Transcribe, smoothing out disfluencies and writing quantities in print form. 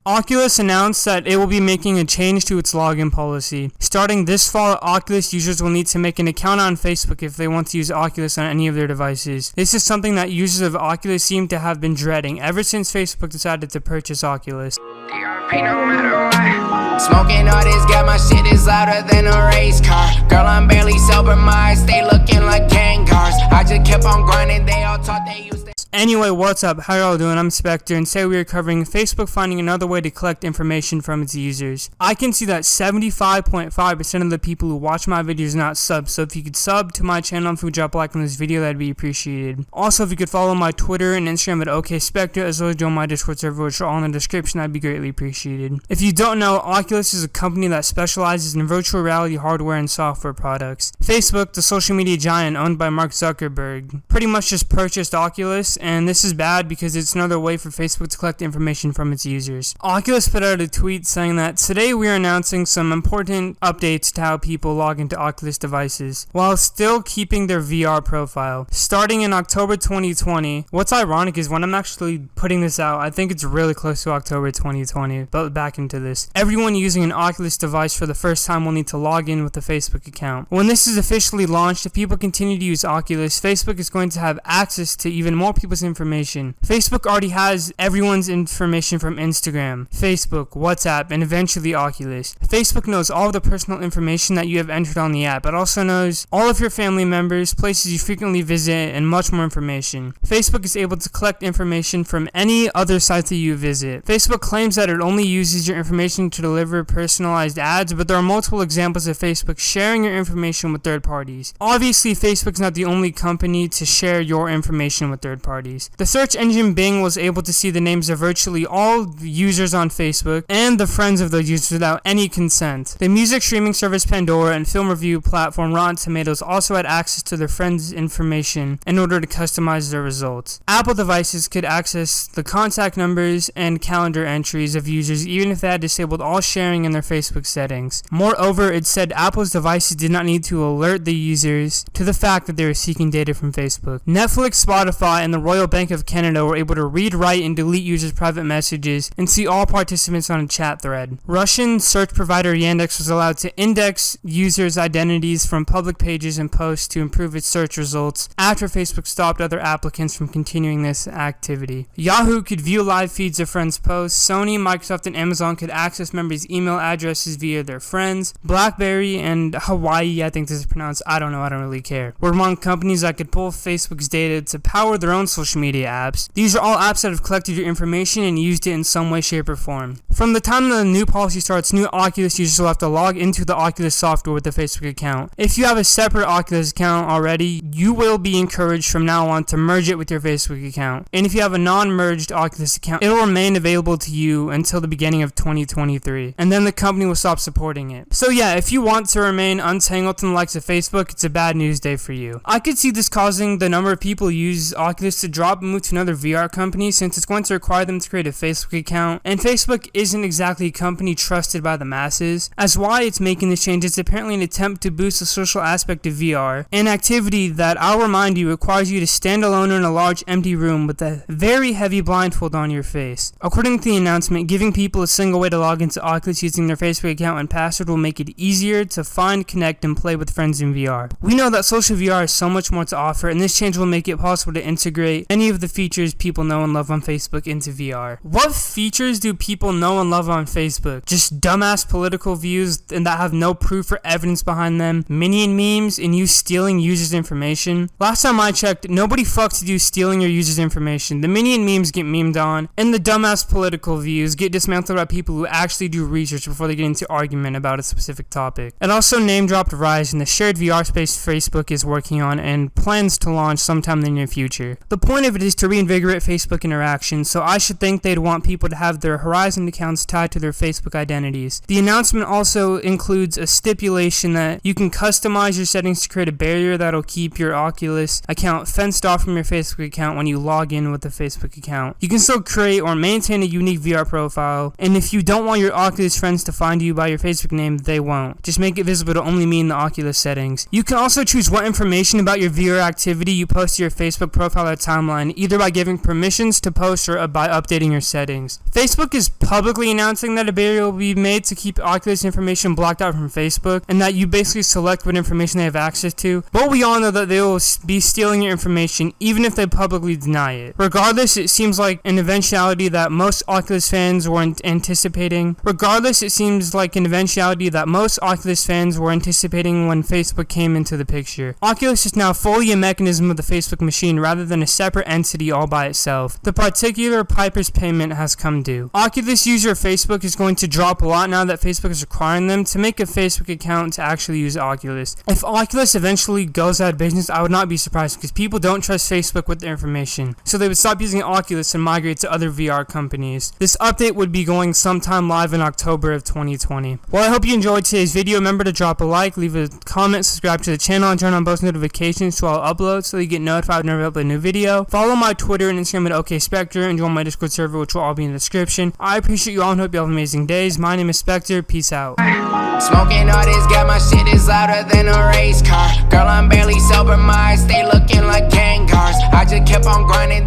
Oculus announced that it will be making a change to its login policy. Starting this fall, Oculus users will need to make an account on Facebook if they want to use Oculus on any of their devices. This is something that users of Oculus seem to have been dreading ever since Facebook decided to purchase Oculus. Smoking all this, got my shit is louder than a race car. Girl, I'm barely sober, my eyes stay looking like gang cars. I just kept on grinding, they all thought they used to. Anyway, what's up? How y'all doing? I'm Spectre, and today we are covering Facebook finding another way to collect information from its users. I can see that 75.5% of the people who watch my videos are not subs, so if you could sub to my channel and if you could drop a like on this video, that'd be appreciated. Also, if you could follow my Twitter and Instagram at OKSpectre, as well as join my Discord server, which are all in the description, that'd be greatly appreciated. If you don't know, Oculus is a company that specializes in virtual reality hardware and software products. Facebook, the social media giant owned by Mark Zuckerberg, pretty much just purchased Oculus, and this is bad because it's another way for Facebook to collect information from its users. Oculus put out a tweet saying that today we are announcing some important updates to how people log into Oculus devices, while still keeping their VR profile. Starting in October 2020, what's ironic is when I'm actually putting this out, I think it's really close to October 2020, but back into this. Everyone using an Oculus device for the first time will need to log in with a Facebook account. When this is officially launched, if people continue to use Oculus, Facebook is going to have access to even more people's information. Facebook already has everyone's information from Instagram, Facebook, WhatsApp, and eventually Oculus. Facebook knows all of the personal information that you have entered on the app. It also knows all of your family members, places you frequently visit, and much more information. Facebook is able to collect information from any other site that you visit. Facebook claims that it only uses your information to deliver personalized ads, but there are multiple examples of Facebook sharing your information with third parties. Obviously, Facebook's not the only company to share your information with third parties. The search engine Bing was able to see the names of virtually all users on Facebook and the friends of those users without any consent. The music streaming service Pandora and film review platform Rotten Tomatoes also had access to their friends' information in order to customize their results. Apple devices could access the contact numbers and calendar entries of users even if they had disabled all sharing in their Facebook settings. Moreover, it said Apple's devices did not need to alert the users to the fact that they were seeking data from Facebook. Netflix, Spotify, and the Royal Bank of Canada were able to read, write, and delete users' private messages and see all participants on a chat thread. Russian search provider Yandex was allowed to index users' identities from public pages and posts to improve its search results after Facebook stopped other applicants from continuing this activity. Yahoo could view live feeds of friends' posts. Sony, Microsoft, and Amazon could access members' email addresses via their friends. BlackBerry and Hawaii, I think this is pronounced, I don't know, I don't really care, were among companies that could pull Facebook's data to power their own social media apps. These are all apps that have collected your information and used it in some way, shape, or form. From the time the new policy starts, new Oculus users will have to log into the Oculus software with a Facebook account. If you have a separate Oculus account already, you will be encouraged from now on to merge it with your Facebook account. And if you have a non-merged Oculus account, it will remain available to you until the beginning of 2023. And then the company will stop supporting it. So yeah, if you want to remain untangled from the likes of Facebook, it's a bad news day for you. I could see this causing the number of people who use Oculus to drop and move to another VR company since it's going to require them to create a Facebook account, and Facebook isn't exactly a company trusted by the masses. As why it's making this change, it's apparently an attempt to boost the social aspect of VR, an activity that, I'll remind you, requires you to stand alone in a large empty room with a very heavy blindfold on your face. According to the announcement, giving people a single way to log into Oculus using their Facebook account and password will make it easier to find, connect, and play with friends in VR. We know that social VR has so much more to offer, and this change will make it possible to integrate any of the features people know and love on Facebook into VR. What features do people know and love on Facebook? Just dumbass political views and that have no proof or evidence behind them, minion memes, and you stealing users' information? Last time I checked, nobody fucks with you stealing your users' information. The minion memes get memed on, and the dumbass political views get dismantled by people who actually do research before they get into argument about a specific topic. It also name-dropped Rise and the shared VR space Facebook is working on and plans to launch sometime in the near future. The point of it is to reinvigorate Facebook interaction, so I should think they'd want people to have their Horizon accounts tied to their Facebook identities. The announcement also includes a stipulation that you can customize your settings to create a barrier that'll keep your Oculus account fenced off from your Facebook account when you log in with a Facebook account. You can still create or maintain a unique VR profile, and if you don't want your Oculus friends to find you by your Facebook name, they won't. Just make it visible to only me in the Oculus settings. You can also choose what information about your VR activity you post to your Facebook profile at a time timeline, either by giving permissions to post or by updating your settings. Facebook is publicly announcing that a barrier will be made to keep Oculus information blocked out from Facebook, and that you basically select what information they have access to, but we all know that they will be stealing your information even if they publicly deny it. Regardless, it seems like an eventuality that most Oculus fans were anticipating when Facebook came into the picture. Oculus is now fully a mechanism of the Facebook machine rather than a separate entity all by itself. The particular Piper's payment has come due. Oculus user Facebook is going to drop a lot now that Facebook is requiring them to make a Facebook account to actually use Oculus. If Oculus eventually goes out of business, I would not be surprised because people don't trust Facebook with their information. So they would stop using Oculus and migrate to other VR companies. This update would be going sometime live in October of 2020. Well, I hope you enjoyed today's video. Remember to drop a like, leave a comment, subscribe to the channel, and turn on post notifications so I'll upload so you get notified whenever I upload a new video. Follow my Twitter and Instagram at Spectre and join my Discord server, which will all be in the description. I appreciate you all and hope you all have amazing days. My name is Spectre. Peace out. Smoking all this, got my shit is louder than a race car. Girl, I'm barely sober, my stay looking like gang cars. I just kept on grinding.